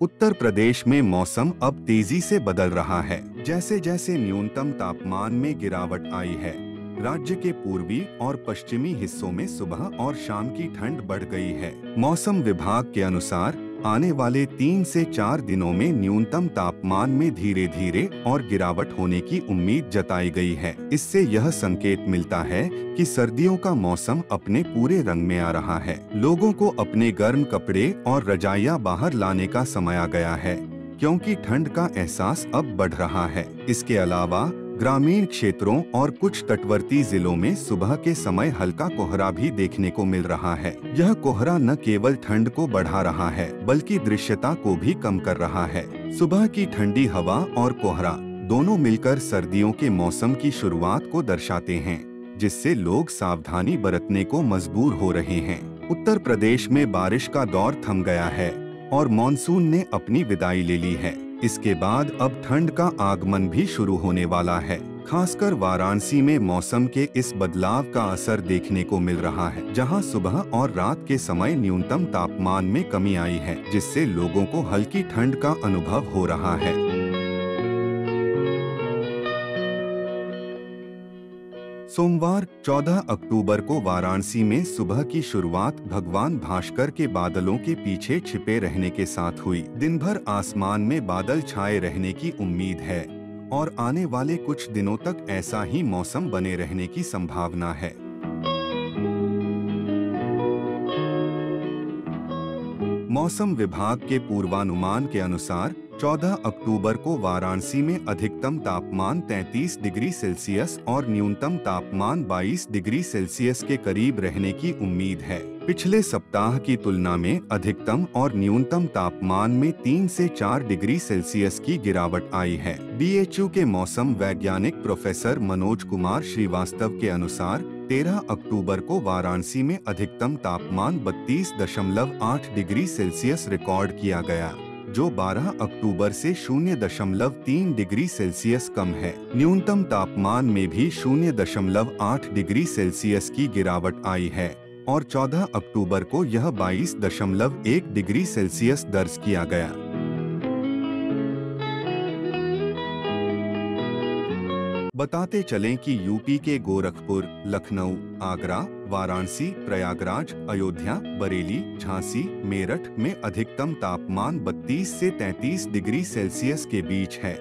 उत्तर प्रदेश में मौसम अब तेजी से बदल रहा है। जैसे जैसे न्यूनतम तापमान में गिरावट आई है, राज्य के पूर्वी और पश्चिमी हिस्सों में सुबह और शाम की ठंड बढ़ गई है। मौसम विभाग के अनुसार आने वाले 3 से 4 दिनों में न्यूनतम तापमान में धीरे धीरे और गिरावट होने की उम्मीद जताई गई है। इससे यह संकेत मिलता है कि सर्दियों का मौसम अपने पूरे रंग में आ रहा है। लोगों को अपने गर्म कपड़े और रजाइयां बाहर लाने का समय आ गया है, क्योंकि ठंड का एहसास अब बढ़ रहा है। इसके अलावा ग्रामीण क्षेत्रों और कुछ तटवर्ती जिलों में सुबह के समय हल्का कोहरा भी देखने को मिल रहा है। यह कोहरा न केवल ठंड को बढ़ा रहा है, बल्कि दृश्यता को भी कम कर रहा है। सुबह की ठंडी हवा और कोहरा दोनों मिलकर सर्दियों के मौसम की शुरुआत को दर्शाते हैं, जिससे लोग सावधानी बरतने को मजबूर हो रहे हैं। उत्तर प्रदेश में बारिश का दौर थम गया है और मानसून ने अपनी विदाई ले ली है। इसके बाद अब ठंड का आगमन भी शुरू होने वाला है। खासकर वाराणसी में मौसम के इस बदलाव का असर देखने को मिल रहा है, जहां सुबह और रात के समय न्यूनतम तापमान में कमी आई है, जिससे लोगों को हल्की ठंड का अनुभव हो रहा है। सोमवार 14 अक्टूबर को वाराणसी में सुबह की शुरुआत भगवान भास्कर के बादलों के पीछे छिपे रहने के साथ हुई। दिन भर आसमान में बादल छाए रहने की उम्मीद है और आने वाले कुछ दिनों तक ऐसा ही मौसम बने रहने की संभावना है। मौसम विभाग के पूर्वानुमान के अनुसार 14 अक्टूबर को वाराणसी में अधिकतम तापमान 33 डिग्री सेल्सियस और न्यूनतम तापमान 22 डिग्री सेल्सियस के करीब रहने की उम्मीद है। पिछले सप्ताह की तुलना में अधिकतम और न्यूनतम तापमान में 3 से 4 डिग्री सेल्सियस की गिरावट आई है। बीएचयू के मौसम वैज्ञानिक प्रोफेसर मनोज कुमार श्रीवास्तव के अनुसार 13 अक्टूबर को वाराणसी में अधिकतम तापमान 32.8 डिग्री सेल्सियस रिकॉर्ड किया गया, जो 12 अक्टूबर से 0.3 डिग्री सेल्सियस कम है। न्यूनतम तापमान में भी 0.8 डिग्री सेल्सियस की गिरावट आई है और 14 अक्टूबर को यह 22.1 डिग्री सेल्सियस दर्ज किया गया। बताते चलें कि यूपी के गोरखपुर, लखनऊ, आगरा, वाराणसी, प्रयागराज, अयोध्या, बरेली, झांसी, मेरठ में अधिकतम तापमान 32 से 33 डिग्री सेल्सियस के बीच है।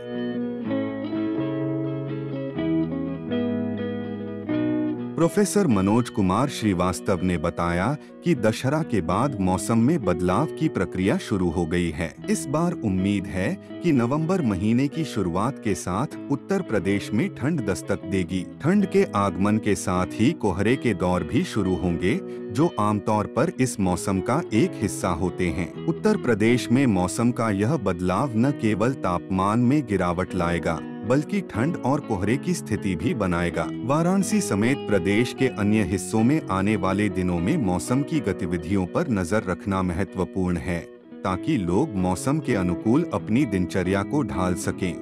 प्रोफेसर मनोज कुमार श्रीवास्तव ने बताया कि दशहरा के बाद मौसम में बदलाव की प्रक्रिया शुरू हो गई है। इस बार उम्मीद है कि नवंबर महीने की शुरुआत के साथ उत्तर प्रदेश में ठंड दस्तक देगी। ठंड के आगमन के साथ ही कोहरे के दौर भी शुरू होंगे, जो आमतौर पर इस मौसम का एक हिस्सा होते हैं। उत्तर प्रदेश में मौसम का यह बदलाव न केवल तापमान में गिरावट लाएगा, बल्कि ठंड और कोहरे की स्थिति भी बनाएगा। वाराणसी समेत प्रदेश के अन्य हिस्सों में आने वाले दिनों में मौसम की गतिविधियों पर नजर रखना महत्वपूर्ण है, ताकि लोग मौसम के अनुकूल अपनी दिनचर्या को ढाल सकें।